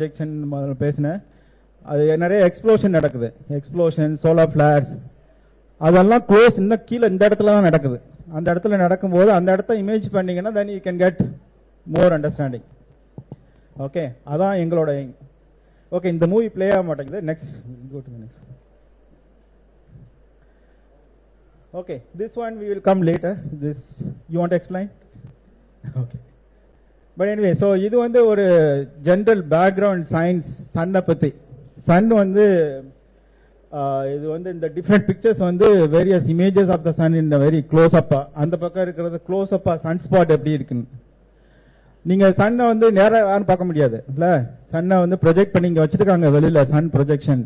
projection பேசினேன். அது நிறைய எக்ஸ்ப்ளோஷன் நடக்குது. எக்ஸ்ப்ளோஷன், சோலார் ஃபிளார்ஸ் அதெல்லாம் க்ளோஸ் இன்னும் கீழே இந்த இடத்துல தான் நடக்குது. அந்த இடத்துல நடக்கும்போது அந்த இடத்த இமேஜ் பண்ணீங்கன்னா then you can get more understanding. Okay, அதான் எங்களோட. ஓகே, இந்த மூவி ப்ளே ஆக மாட்டேங்குது. Next go to the next. Okay, this one we will come later. This you want to explain? Okay. But anyway, so இது வந்து ஒரு general background science சன்னை பத்தி. Sun வந்து இது வந்து இந்த டிஃப்ரெண்ட் பிக்சர்ஸ் வந்து various images of the sun இந்த வெரி க்ளோஸ் அப்பா. அந்த பக்கம் இருக்கிறது க்ளோஸ் அப்பா சன் ஸ்பாட் எப்படி இருக்குன்னு. நீங்க சன்னை வந்து நேராக யாரும் பார்க்க முடியாது இல்ல. சன்னை வந்து ப்ரொஜெக்ட் பண்ணி இங்க வச்சிருக்காங்க வெளியில. சன் ப்ரொஜெக்ஷன்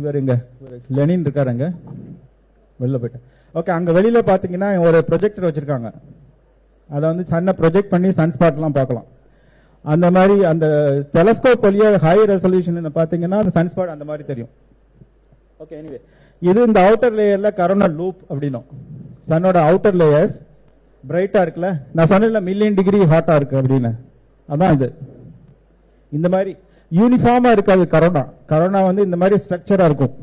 வேற எங்க லெனின் இருக்காருங்க வெளில போயிட்டு. ஓகே, அங்க வெளியில பாத்தீங்கன்னா ஒரு ப்ரொஜெக்டர் வச்சிருக்காங்க. அதை வந்து சன்னை ப்ரொஜெக்ட் பண்ணி சன் ஸ்பாட் எல்லாம் பார்க்கலாம். அந்த மாதிரி அந்த டெலஸ்கோப் வழியா ஹை ரெசல்யூஷன் பாத்தீங்கன்னா அந்த சன் ஸ்பாட் அந்த மாதிரி தெரியும். ஓகே, எனிவே இது இந்த அவுட்டர் லேயர்ல கரோனா லூப் அப்படின்னும். சன்னோட அவுட்டர் லேயர்ஸ் பிரைட்டா இருக்குல்ல. நான் சொன்ன மில்லியன் டிகிரி ஹாட்டா இருக்கு அப்படின்னு. அதான் இது இந்த மாதிரி யூனிஃபார்மா இருக்காது. கரோனா வந்து இந்த மாதிரி ஸ்ட்ரக்சரா இருக்கும்.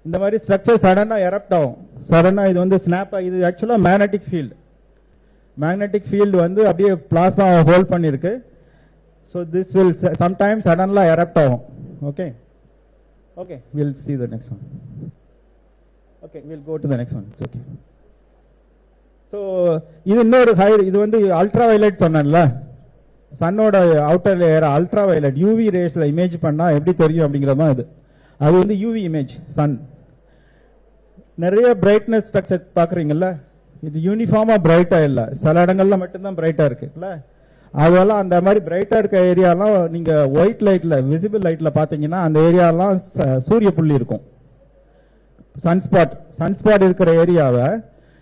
இந்த மாதிரி ஸ்ட்ரக்சர் சடனா எரப்ட் ஆகும். சடனா இது வந்து ஸ்னாப். இது ஆக்சுவலா மேக்னெட்டிக் ஃபீல்டு. மேக்னெட்டிக் ஃபீல்டு வந்து அப்படியே பிளாஸ்மா ஹோல்ட் பண்ணிருக்கு. ஸோ திஸ் வில் சம்டைம்ஸ் சடன்லா எரப்ட் ஆகும். Okay okay, will see the next one. Okay, we'll go to the next one. It's okay. So இது இன்னொரு ஹை. இது வந்து அல்ட்ரா வயலட் சொன்னேன்ல. சன்னோட outer layer ultra violet UV ரேஸ்ல இமேஜ் பண்ணா எப்படி தெரியும் அப்படிங்கிறதா இது. அது வந்து யூவி இமேஜ் சன். நிறைய பிரைட்னஸ் ஸ்ட்ரக்சர் பாக்குறீங்கல்ல. இது யூனிஃபார்மா பிரைட்டா இல்ல. சில இடங்கள்ல மட்டும்தான் பிரைட்டா இருக்கு இல்ல. அதெல்லாம் அந்த மாதிரி பிரைட்டா இருக்க ஏரியாலாம் நீங்க ஒயிட் லைட்ல விசிபிள் லைட்ல பாத்தீங்கன்னா அந்த ஏரியாலாம் சூரிய புள்ளி இருக்கும். சன்ஸ்பாட் இருக்கிற ஏரியாவை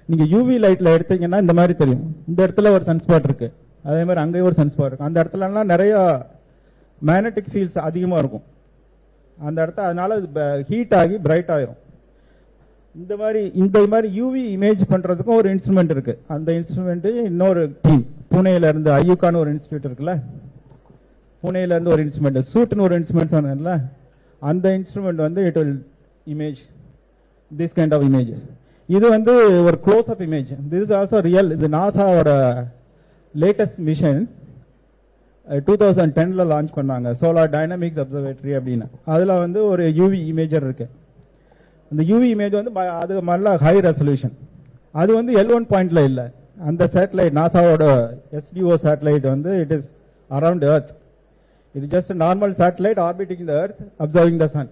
நீங்க யூவி லைட்ல எடுத்தீங்கன்னா இந்த மாதிரி தெரியும். இந்த இடத்துல ஒரு சன்ஸ்பாட் இருக்கு, அதே மாதிரி அங்கேயும் ஒரு சன்ஸ்பாட் இருக்கு. அந்த இடத்துல எல்லாம் நிறைய மேக்னெட்டிக் ஃபீல்ட்ஸ் அதிகமா இருக்கும் அந்த இடத்த. அதனால ஹீட் ஆகி பிரைட் ஆயிரும். இந்த மாதிரி யூவி இமேஜ் பண்றதுக்கும் ஒரு இன்ஸ்ட்ருமெண்ட் இருக்கு. அந்த இன்ஸ்ட்ருமெண்ட் இன்னொரு டீம் புனேல இருந்து ஐயூகான்னு ஒரு இன்ஸ்டிடியூட் இருக்குல்ல. புனேல இருந்து ஒரு இன்ஸ்ட்ருமெண்ட் சூட்னு ஒரு இன்ஸ்ட்ருமெண்ட் சொன்னேன்ல. அந்த இன்ஸ்ட்ருமெண்ட் வந்து it will image this kind of images. இது வந்து ஒரு close up image. This is also real. இது நாசாவோட லேட்டஸ்ட் மிஷன் 2010ல லான்ச் பண்ணாங்க. சோலார் டைனமிக்ஸ் அப்சர்வேட்டரி அப்படின்னு. அதுல வந்து ஒரு யூவி இமேஜர் இருக்கு. அந்த யூவி இமேஜ் வந்து அது நல்ல ஹை ரெசல்யூஷன். அது வந்து L1 பாயிண்ட்ல இல்ல. அந்த சேட்டலைட் நாசாவோட SDO சேட்டலைட் வந்து இட் இஸ் அரவுண்ட் எர்த். இது just normal satellite orbiting the earth observing the sun.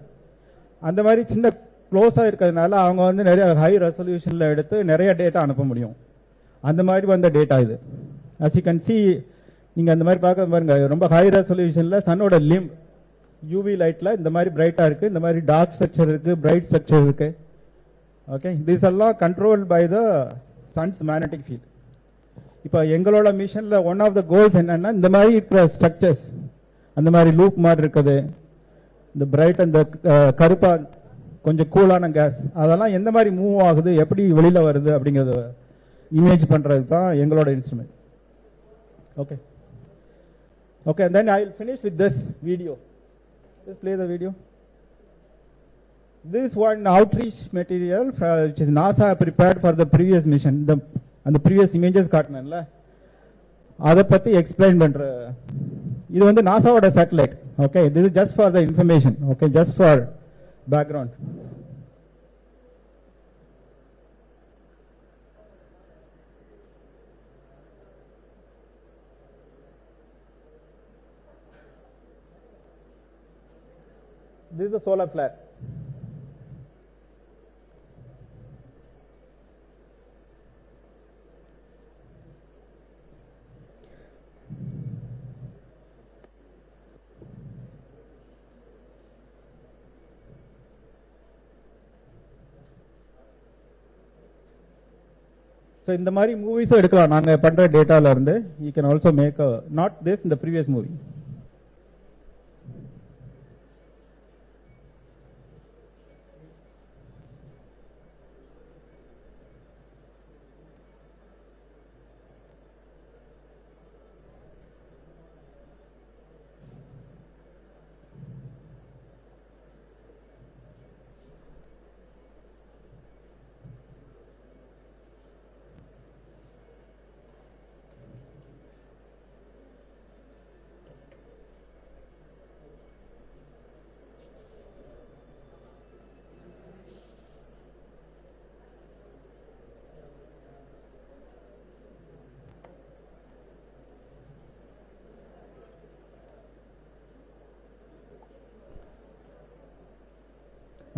அந்த மாதிரி சின்ன க்ளோஸா இருக்கிறதுனால அவங்க வந்து நிறைய ஹை ரெசல்யூஷன்ல எடுத்து நிறைய டேட்டா அனுப்ப முடியும். அந்த மாதிரி வந்த டேட்டா இது. as you can see, நீங்க அந்த மாதிரி பார்க்க பாருங்க. ரொம்ப ஹை ரெசல்யூஷன்ல சன்னோட லிம்ப் யூவி லைட்ல இந்த மாதிரி பிரைட்டா இருக்கு. இந்த மாதிரி டார்க் ஸ்ட்ரக்சர் இருக்கு, பிரைட் ஸ்ட்ரக்சர் இருக்கு. ஓகே, திஸ் எல்லாம் controlled by the sun's magnetic field. இப்போ எங்களோட மிஷன்ல ஒன் ஆஃப் த கோல்ஸ் என்னன்னா இந்த மாதிரி இருக்கிற ஸ்ட்ரக்சர்ஸ், அந்த மாதிரி லூப் மாதிரி இருக்குது, இந்த பிரைட் அந்த கருப்பா கொஞ்சம் கூலான கேஸ், அதெல்லாம் எந்த மாதிரி மூவ் ஆகுது, எப்படி வெளியில வருது அப்படிங்கறத இமேஜ் பண்றது தான் எங்களோட instrument. Okay okay, and then I will finish with this video. Just play the video. This one outreach material which is NASA prepared for the previous mission. And the previous images காட்டினேன்ல, அதை பத்தி explain பண்ற. இது வந்து நாசாவோட satellite. Okay, this is just for the information. Okay, just for background. This is the solar flare. So இந்த மாதிரி movies எடுக்கலாம் நாங்க பண்ற டேட்டால இருந்து. You can also make a not this in the previous movie.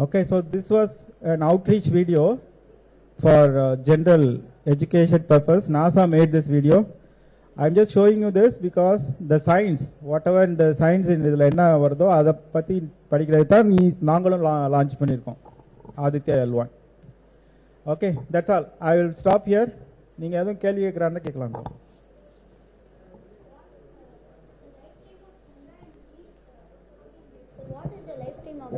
Okay, so this was an outreach video for general education purpose. NASA made this video. I'm just showing you this because the science, whatever in the science in இதுல என்ன வருதோ அதை பத்தி படிக்கிறது தான் நாங்களும் launch பண்ணிருக்கோம் Aditya L1. Okay, that's all. I will stop here. நீங்க எதுவும் கேள்வி கேட்கறாருன்னா கேட்கலாம். What is the lifetime of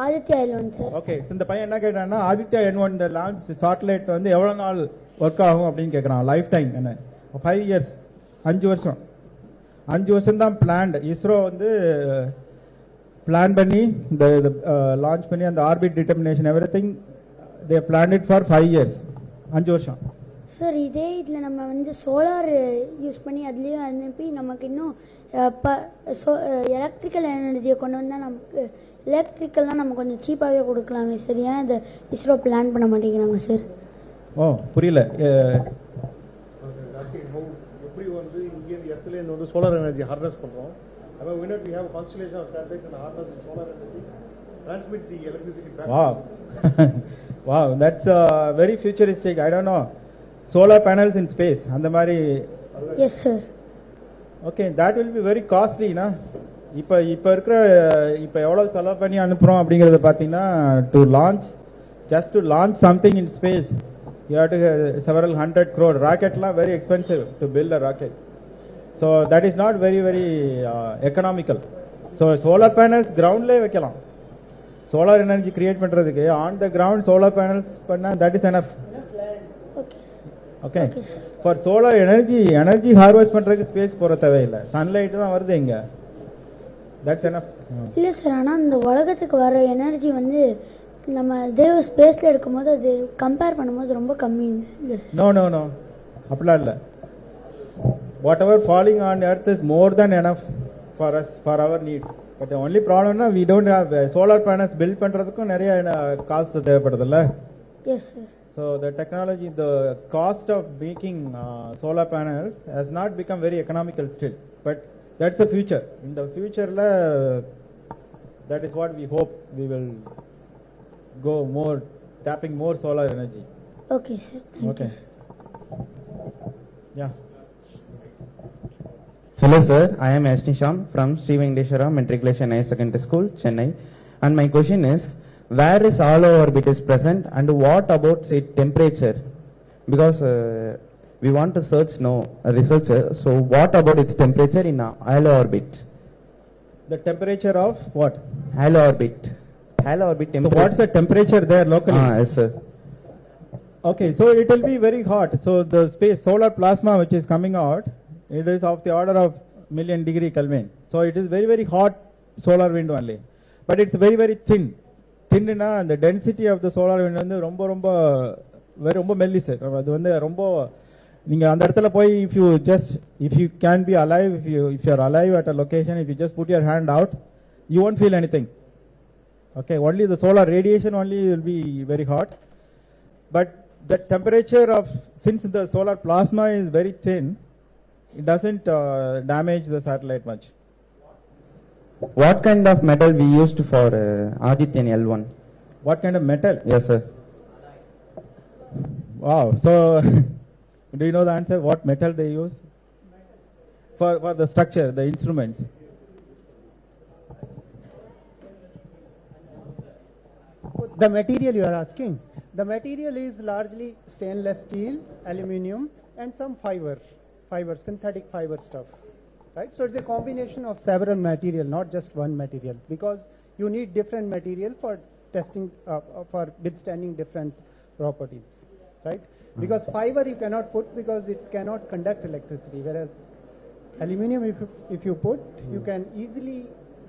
Aditya L1, sir? Okay, so இந்த பையன் என்ன கேக்குறான்னா ஆதித்யா N1 இந்த லான்ச் சாட்டலைட் வந்து எவ்வளவு நாள் ஒர்க் ஆகும் அப்படின்னு கேக்குறான். லைஃப் டைம் என்ன? 5 years, 5 வருஷம். 5 வருஷம் தான் பிளான்ட். இஸ்ரோ வந்து பிளான் பண்ணி இந்த லான்ச் பண்ணி அந்த orbit determination everything they planned it for 5 years. 5 வருஷம். சார் இதே இதுல நம்ம வந்து சோலார் யூஸ் பண்ணி அதுலயே அனுப்பி நமக்கு இன்னும் எலக்ட்ரிக்கல் எனர்ஜியை கொண்டு வந்தா நமக்கு எலக்ட்ரிக்கல்லாம் நம்ம கொஞ்சம் சீப்பாவே கொடுக்கலாமே சார். ஏன் இந்த இஸ்ரோ பிளான் பண்ண மாட்டேங்கிறாங்க சார்? ஓ புரியல. எப்படி வந்து இங்கே இடத்துல இருந்து வந்து சோலார் எனர்ஜி ஹார்னஸ் பண்றோம். அதாவது we know we have a constellation of satellites and harness the solar energy, transmit the electricity back. Wow. Wow, that's very futuristic. I don't know. Solar panels in space and the mari. Yes sir. Okay, that will be very costly na. இப்ப இருக்கிற இப்ப எவ்வளவு செலவு பண்ணி அனுப்புறோம் அப்படிங்கறத பாத்தீங்கன்னா to launch something in space you have to several 100 crore. Rocket la very expensive to build a rocket, so that is not very economical. So solar panels ground la வைக்கலாம். solar energy create பண்றதுக்கு on the ground solar panels பண்ணா that is enough. Okay, for solar energy harvest பண்றதுக்கு space போற தேவையில்லை. Sunlight தான் வருது இங்க. That's enough. இல்ல சார், ஆனா இந்த உலகத்துக்கு வர எனர்ஜி வந்து நம்ம தேவ ஸ்பேஸ்ல எடுக்கும்போது அது கம்பேர் பண்ணும்போது ரொம்ப கம்மி. No. அப்படிலாம் இல்ல. Whatever falling on earth is more than enough for us, for our needs. But the only problem na we don't have solar panels build பண்றதுக்கும் நிறைய காசு தேவைப்படுதுல்ல. Yes sir. So the technology, the cost of making solar panels has not become very economical still, but that's the future. In the future that is what we hope we will go more, tapping more solar energy. Okay sir, thank you. Yeah. Hello sir, I am Ashnisham from Sri Venkateshwara Matriculation Higher Secondary School, Chennai, and my question is, where is halo orbit is present and what about its temperature? Because we want to search researcher, so what about its temperature in halo orbit? The temperature of what? Halo orbit temperature. So what's the temperature there locally? Yes sir. Okay, so it will be very hot. So the solar plasma which is coming out, it is of the order of million degree Kelvin. So it is very hot solar wind only, but it's very thin. Thinna and the density of the solar wind வந்து ரொம்ப மெல்லிசு. அது வந்து ரொம்ப நீங்க அந்த இடத்துல போய் if you can be alive, if you are alive at a location, if you just put your hand out, you won't feel anything. Okay, only the solar radiation only will be very hot, but the temperature of, since the solar plasma is very thin, it doesn't damage the satellite much. What kind of metal we used for Aditya L1? What kind of metal? Yes sir. Wow, so do you know the answer? What metal they use for the structure, the instruments? The material you are asking, the material is largely stainless steel, aluminium and some synthetic fiber stuff. Right, so it's a combination of several material, not just one material, because you need different material for testing, for withstanding different properties, right? Because fiber you cannot put because it cannot conduct electricity, whereas aluminium, if you put, you can easily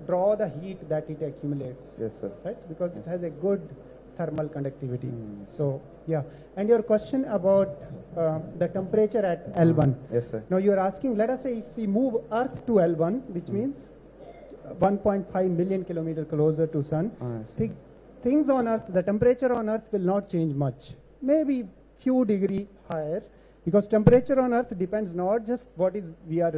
draw the heat that it accumulates. Yes sir. Right, because it has a good thermal conductivity. So yeah, and your question about the temperature at L1. Yes sir. Now you are asking, let us say if we move Earth to L1, which means 1.5 million kilometer closer to Sun, things on Earth, the temperature on Earth will not change much, maybe few degree higher, because temperature on Earth depends not just what is we are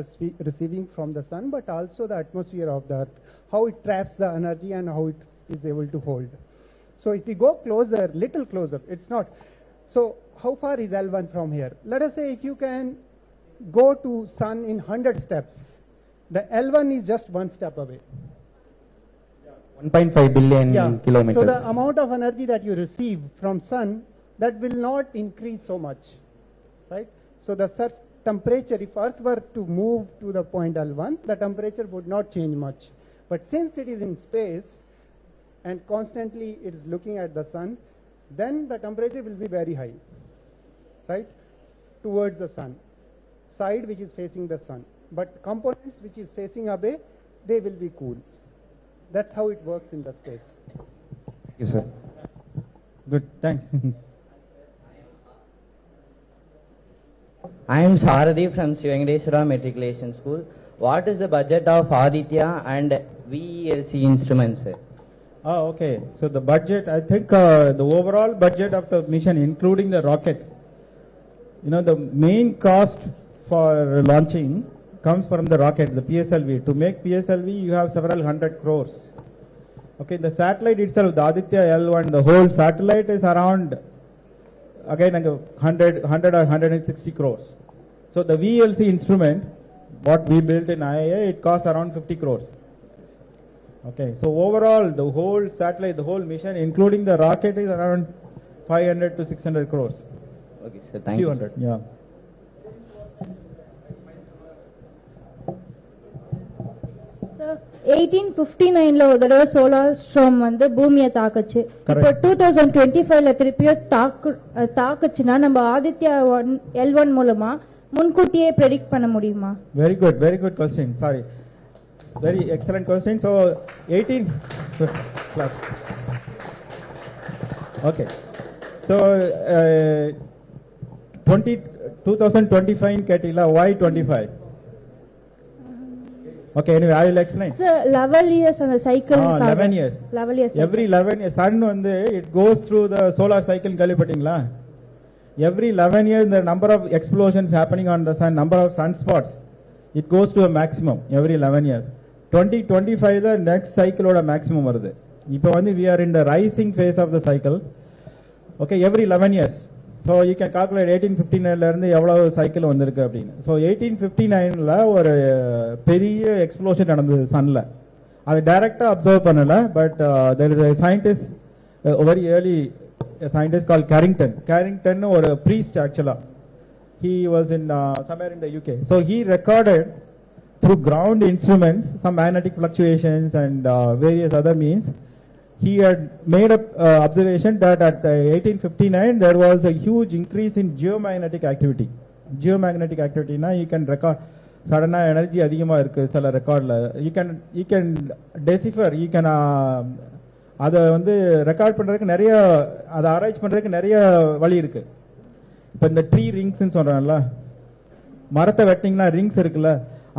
receiving from the Sun, but also the atmosphere of the Earth, how it traps the energy and how it is able to hold. So if we go closer, little closer, it's not. So how far is L1 from here? Let us say if you can go to sun in 100 steps, the L1 is just one step away. 1.5 billion kilometers. So the amount of energy that you receive from sun, that will not increase so much, right? So the temperature, if Earth were to move to the point L1, the temperature would not change much. But since it is in space and constantly it is looking at the sun, then the temperature will be very high, right? Towards the sun, side which is facing the sun. But components which is facing away, they will be cool. That's how it works in the space. Yes, sir. Good, thanks. I am Sarathi from Sri Venkateswara Matriculation School. What is the budget of Aditya and VELC instruments? Oh, okay. So the budget, I think the overall budget of the mission, including the rocket, the main cost for launching comes from the rocket, the PSLV. To make PSLV, you have several hundred crores. Okay, the satellite itself, the Aditya L1, the whole satellite is around, again, 100 or 160 crores. So the VLC instrument, what we built in IIA, it costs around 50 crores. Okay, so overall, the whole satellite, the whole mission, including the rocket, is around 500 to 600 crores. Okay, sir, thank you. 200, yeah. Sir, 1859 ல ஒரு தடவை solar ஸ்ட்ரார்ம் வந்து பூமியை தாக்குச்சு. இப்போ 2025 ல திருப்பியும் தாக்குச்சுன்னா நம்ம Aditya L1 மூலமா முன்கூட்டியே predict பண்ண முடியுமா? Very good question. Sorry. Very excellent question. So 18 Okay. So 2025 கேட்டீங்களா? Why 25? Okay, anyway, I will explain. Sir, 11 years on the cycle. 11 years. 11 years. Every 11 years, sun வந்து it goes through the solar cycle. கேள்விப்பட்டீங்களா? Every 11 years, the number of explosions happening on the sun, number of sunspots, it goes to a maximum every 11 years. 2025 the next cycle oda maximum வருது. இப்போ வந்து we are in the rising phase of the cycle. Okay, every 11 years. So you can calculate 1859 ல இருந்து எவ்வளவு cycle வந்திருக்கு அப்படின்னு. So 1859 ல ஒரு பெரிய எக்ஸ்ப்ளோஷன் நடந்தது சன்ல. அது டைரக்டா அப்சர்வ் பண்ணல, but there is a scientist, a very early scientist called Carrington ஒரு priest actually. He was in somewhere in the UK. So he recorded through ground instruments some magnetic fluctuations and various other means. He had made an observation that at 1859 there was a huge increase in geomagnetic activity. Geomagnetic activity na you can record sudden energy அதிகமா இருக்கு சில ரெக்கார்ட்ல. you can decipher, you can அத வந்து record பண்றதுக்கு நிறைய, அத ஆராய்ச்சி பண்றதுக்கு நிறைய வழி இருக்கு. இப்ப இந்த ட்ரீ ரிங்ஸ்னு சொல்றாங்கல்ல, மரத்தை வெட்டிங்கன்னா ரிங்ஸ் இருக்குல்ல,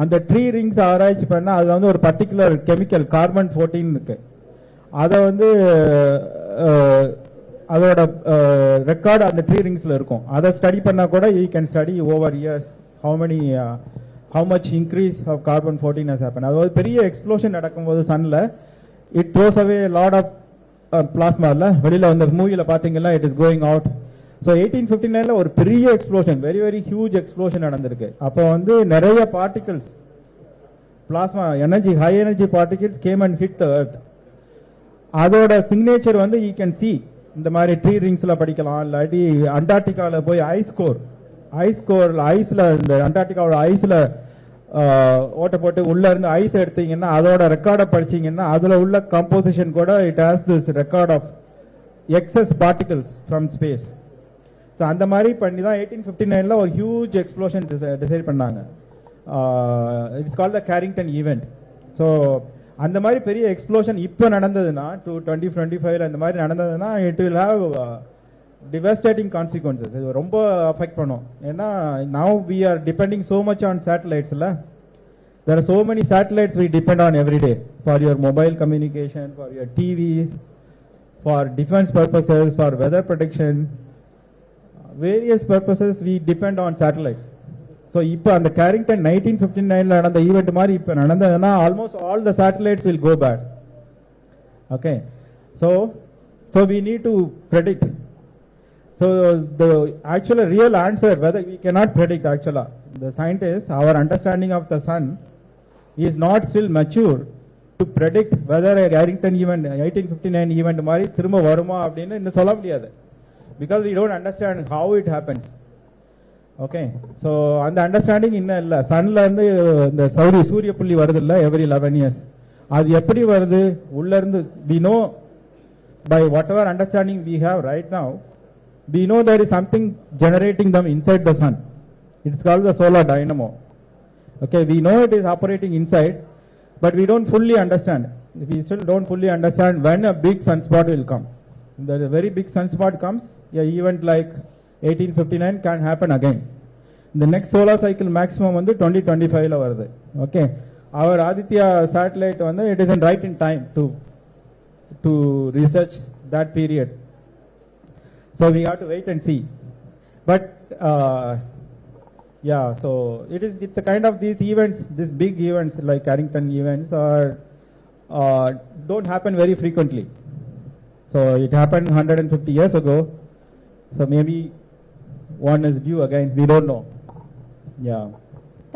அந்த ட்ரீ ரிங்ஸ் ஆராய்ச்சி பண்ணா அதுல வந்து ஒரு பர்டிகுலர் கெமிக்கல் கார்பன் 14 இருக்கு. அதை வந்து அதோட ரெக்கார்டு அந்த ட்ரீ ரிங்ஸ்ல இருக்கும். அதை ஸ்டடி பண்ணா கூட you can study over years how much increase of carbon 14 has happened. அதாவது பெரிய எக்ஸ்ப்ளோஷன் நடக்கும்போது சன்ல it throws away a lot of plasma இல்ல, வெளியில வந்த மூவில பாத்தீங்கன்னா it is going out. So 1859 ல ஒரு பெரிய explosion, very very huge explosion நடந்திருக்கு. அப்போ வந்து நிறைய particles, plasma energy, high energy particles came and hit the earth. அதோட சிக்னேச்சர் வந்து யூ கேன் சி இந்த மாதிரி ட்ரீ ரிங்ஸ்ல படிக்கலாம். இல்லாட்டி அண்டார்டிகால போய் ஐஸ்ல இந்த அண்டார்டிகாவோட ஐஸ்ல ஓட்ட போட்டு உள்ள இருந்து ஐஸ் எடுத்தீங்கன்னா அதோட ரெக்கார்டை படிச்சீங்கன்னா அதுல உள்ள கம்போசிஷன் கூட it has this record of excess particles from space. So அந்த மாதிரி பண்ணி தான் 1859 ஒரு ஹியூஜ் எக்ஸ்ப்ளோஷன் டிசைட் பண்ணாங்க. It's called the Carrington event. So அந்த மாதிரி பெரிய எக்ஸ்ப்ளோஷன் இப்போ நடந்ததுன்னா 2025 அந்த மாதிரி நடந்ததுன்னா it will have devastating consequences. இது ரொம்ப அஃபெக்ட் பண்ணும். ஏன்னா now we are depending so much on சேட்டலைட்ஸ்ல. There are so many satellites we depend on every day for your mobile communication, for your TVs, for defence purposes, for weather protection, various purposes we depend on satellites. So இப்போ அந்த Carrington 1959 நடந்த event மாதிரி இப்போ நடந்ததுன்னா almost all the satellites will go bad. Okay, so So we need to predict. So the actual real answer, whether we cannot predict actually, the scientists, our understanding of the sun is not still mature to predict whether a Carrington event, 1859 event மாதிரி திரும்ப வருமா அப்படின்னு இன்னும் சொல்ல முடியாது. Because we don't understand how it happens. Okay, so அந்த understanding இன்னும் இல்லை. சன்ல இருந்து இந்த சூரிய புள்ளி வருது இல்ல எவ்ரி 11 years, அது எப்படி வருது உள்ள இருந்து we know by whatever understanding we have right now, we know there is something generating them inside the sun. It's called the solar dynamo. Okay, we know it is operating inside, but we don't fully understand. We still don't fully understand when a big sunspot will come. When the very big sunspot comes, a event like 1859 can happen again. The next solar cycle maximum வந்து 2025 ல வருது. Okay, our Aditya satellite வந்து it isn't right in time to research that period. So we have to wait and see. But yeah, so it's a kind of these events, these big events like Carrington events don't happen very frequently. So it happened 150 years ago. So maybe one is due again. We don't know. Yeah.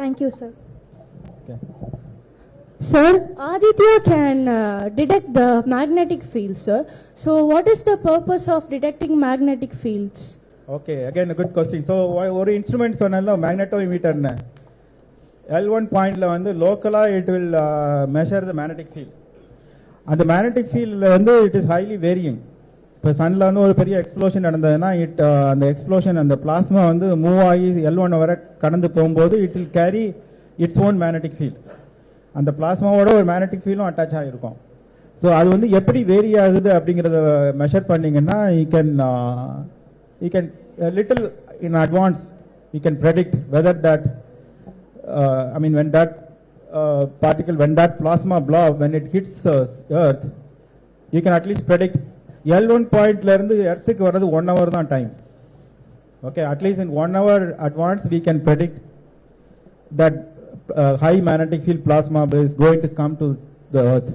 Thank you, sir. Okay. Sir, Aditya can detect the magnetic fields, sir. So what is the purpose of detecting magnetic fields? Okay, again a good question. So ஒரு instrument சொன்னால மேக்னெட்டோமீட்டர்னு L1 பாயிண்ட்ல வந்து லோக்கலா it will measure the magnetic field. அந்த magnetic ஃபீல்ட்ல வந்து it is highly varying. இப்போ சன்ல வந்து ஒரு பெரிய எக்ஸ்ப்ளோஷன் நடந்ததுன்னா அந்த எக்ஸ்ப்ளோஷன் அந்த பிளாஸ்மா வந்து மூவ் ஆகி L1 வரை கடந்து போகும்போது it will carry its own magnetic field. அந்த பிளாஸ்மாவோட ஒரு மேக்னெட்டிக் ஃபீல்டும் அட்டாச் ஆகிருக்கும். ஸோ அது வந்து எப்படி வேரி ஆகுது அப்படிங்கிறத மெஷர் பண்ணீங்கன்னா you can little in advance you can predict whether that when that particle, when that plasma blob, when it hits earth, you can at least predict L1 point la irundhu earth ku varadu 1 hour தான் time. Okay, at least in 1 hour advance we can predict that high magnetic field plasma is going to come to the earth.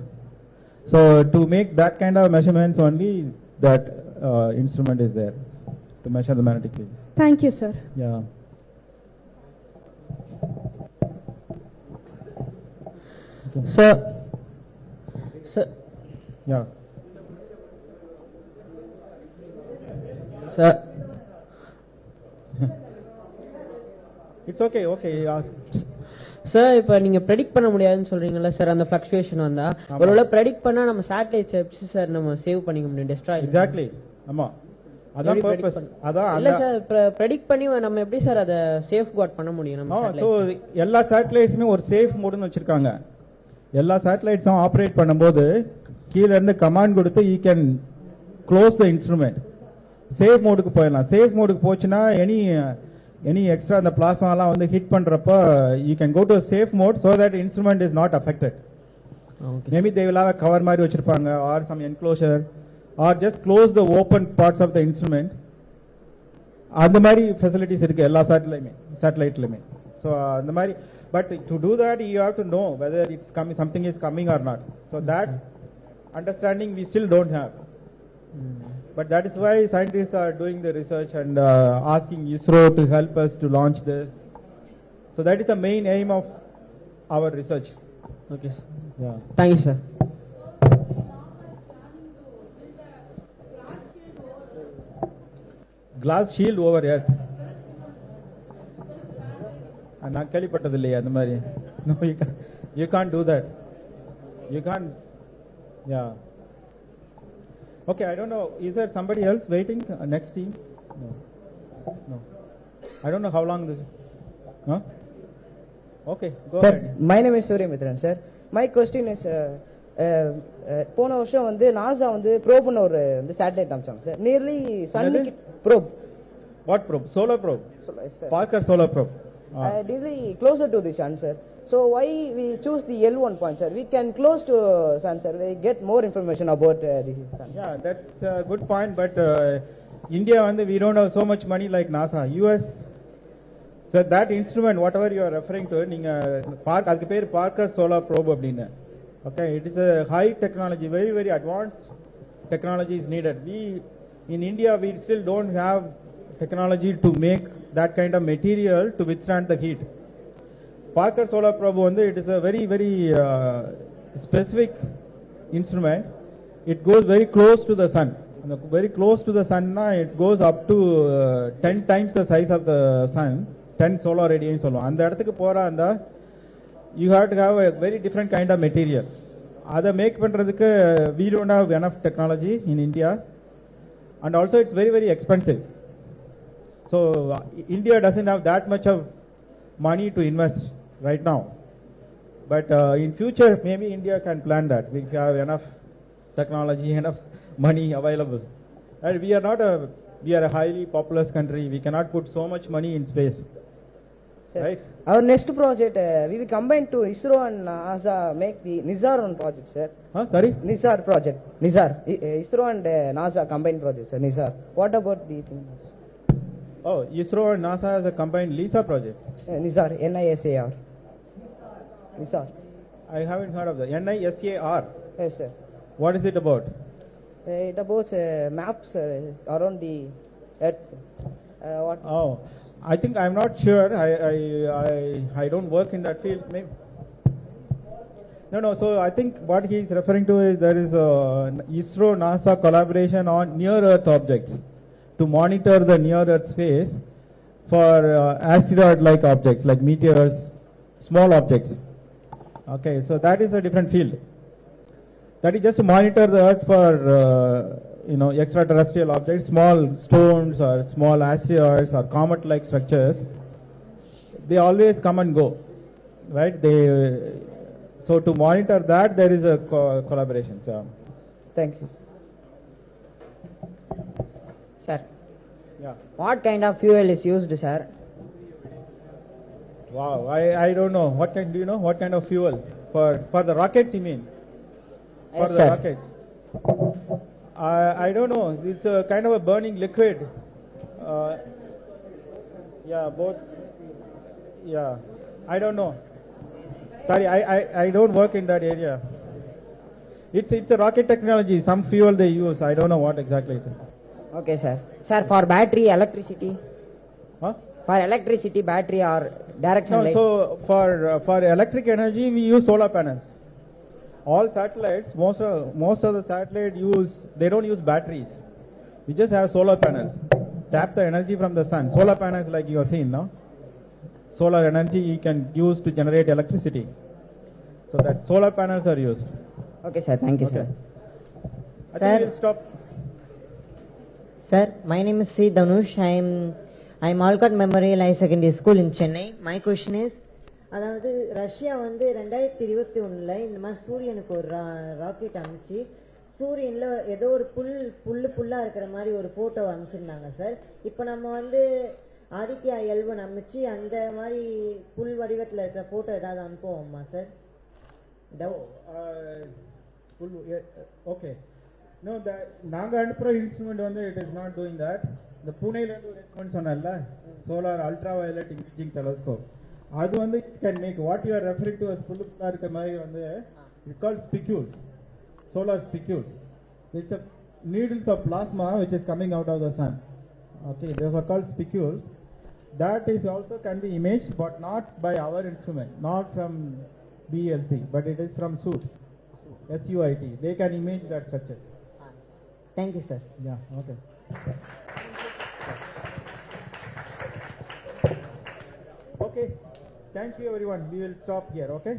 So to make that kind of measurements only that instrument is there to measure the magnetic field. Thank you, sir. Yeah. Okay. Sir. Yeah. Sir. It's okay. Ask. Sir இப்போ நீங்க predict பண்ண முடியாதுன்னு சொல்றீங்கல்ல sir, அந்த fluctuation வந்தா ஒருவேளை predict பண்ணா நம்ம சேட்டலைட்ஸ் எப்படி சார் நம்ம சேவ் பண்ணிக்க முடியும், டெஸ்ட்ராய்? எக்ஸாக்ட்லி, ஆமா, அதான் பர்பஸ். அதான் இல்ல சார், ப்ரெடிக்ட் பண்ணி நம்ம எப்படி சார் அதை சேஃப் கார்ட் பண்ண முடியும் நம்ம? சோ எல்லா சேட்டலைட்ஸுமே ஒரு சேஃப் மோடுன்னு வச்சிருக்காங்க. எல்லா சேட்டலைட்ஸும் ஆப்ரேட் பண்ணும்போது கீழ இருந்து கமாண்ட் கொடுத்து you can close the instrument, safe மோடுக்கு போயிடலாம். சேஃப் மோடுக்கு போச்சுன்னா எனி எக்ஸ்ட்ரா அந்த பிளாஸ்மாலாம் வந்து ஹிட் பண்றப்ப you can go to safe mode so that instrument is not affected. Maybe they will have a cover மாதிரி வச்சிருப்பாங்க or some enclosure or just close the open parts of the instrument. அந்த மாதிரி facilities இருக்கு எல்லா சேட்டலைட்லயுமே. So அந்த மாதிரி, but to do that you have to know whether it's coming, something is coming or not. So that understanding we still don't have. But that is why scientists are doing the research and asking ISRO to help us to launch this. So that is the main aim of our research. Okay. Yeah. Thank you, sir. Glass shield over Earth. நான் கேள்விப்பட்டது இல்லையா அந்த மாதிரி? No, you can't do that. You can't. Yeah. Okay, I don't know. Is there somebody else waiting? Next team? No. I don't know how long this. Huh? Okay, go sir, ahead. My name is Surya Mitran, sir. My question is, போன வருஷம் வந்து NASA வந்து ப்ரோப்னு ஒரு வந்து satellite அனுப்பிச்சாங்க sir. Nearly சன்னுக்கு probe. What probe? Solar probe. Parker solar probe. Nearly closer to the sun, sir. So why we choose the L1 point, sir? We can close to sun, sir. We get more information about the sun. Yeah, that's a good point. But India, we don't have so much money like NASA. US, so that instrument, whatever you are referring to, அதுக்கு பேர் Parker solar probe அப்படினு. Okay, it is a high technology, very very advanced technology is needed. In India, we still don't have technology to make that kind of material to withstand the heat. Parker Solar Probe, it is a very, very specific instrument. It goes very close to the sun. Very close to the sun, it goes up to 10 times the size of the sun, 10 solar radians. And you have to have a very different kind of material. We don't have enough technology in India, and also it's very, very expensive. So India doesn't have that much of money to invest right now. But in future, maybe India can plan that. We have enough technology, enough money available. And we are a highly populous country. We cannot put so much money in space. Sir, right? Our next project, we will combine to ISRO and NASA make the NISAR one project, sir. Sorry? NISAR project. NISAR. ISRO and NASA combined project, sir. NISAR. What about the thing? Oh, ISRO and NASA has a combined LISA project. NISAR. NISAR. NISAR. I haven't heard of that. NISAR. Yes, sir. What is it about? It about maps around the Earth. What? Oh, I think I'm not sure. I don't work in that field. Maybe. No. So I think what he is referring to is there is a ISRO NASA collaboration on near Earth objects to monitor the near Earth space for asteroid-like objects like meteors, small objects. Okay, so that is a different field. That is just to monitor the Earth for extraterrestrial objects, small stones or small asteroids or comet-like structures. They always come and go, right? So to monitor that, there is a collaboration. So. Thank you, sir. Yeah. What kind of fuel is used, sir? Wow, I don't know. Do you know what kind of fuel for the rockets? You mean? For the rockets? I don't know. It's a kind of a burning liquid. Yeah, both. Yeah, I don't know. Sorry, I don't work in that area. It's a rocket technology. Some fuel they use. I don't know what exactly it is. Okay, sir. Sir, for battery, electricity. Huh? For electricity, battery or direction light. So for electric energy, we use solar panels. All satellites, most of the satellites they don't use batteries. We just have solar panels. Tap the energy from the sun. Solar panels like you have seen, no? Solar energy you can use to generate electricity. So that solar panels are used. Okay, sir. Thank you, sir. I think we'll stop. Sir, my name is C. Dhanush. I'm Alcott Memorial High Secondary School in Chennai. My question is, அதாவது Russia வந்து 2021 இந்த மாதிரி சூரியனுக்கு ஒரு rocket அமைச்சு சூரியன்ல ஏதோ ஒரு புல்லா இருக்கிற மாதிரி ஒரு போட்டோ அமைச்சிருந்தாங்க சார். இப்போ நம்ம வந்து ஆதித்யா L1 அமைச்சு அந்த மாதிரி புல் வடிவத்தில் இருக்கிற போட்டோ ஏதாவது அனுப்புவோமா சார்? ஓகே. No, நாங்க அனுப்புற இன்ஸ்ட்ருமெண்ட் வந்து it is not doing that. இந்த புனேல இருந்து ஒரு இன்ஸ்ட்ருமெண்ட் சொன்னேன்ல, solar ultraviolet imaging telescope. அது வந்து can make what you are referring to as புல்லா இருக்க மாதிரி வந்து it's called spicules, solar spicules. It's a needles of plasma which is coming out of the sun. Okay, those are called spicules. That is also can be imaged, but not by our instrument, not from BLC, but it is from SUIT. SUIT. They can image that structure. Thank you, sir. Yeah, okay. Okay, thank you everyone. We will stop here, okay?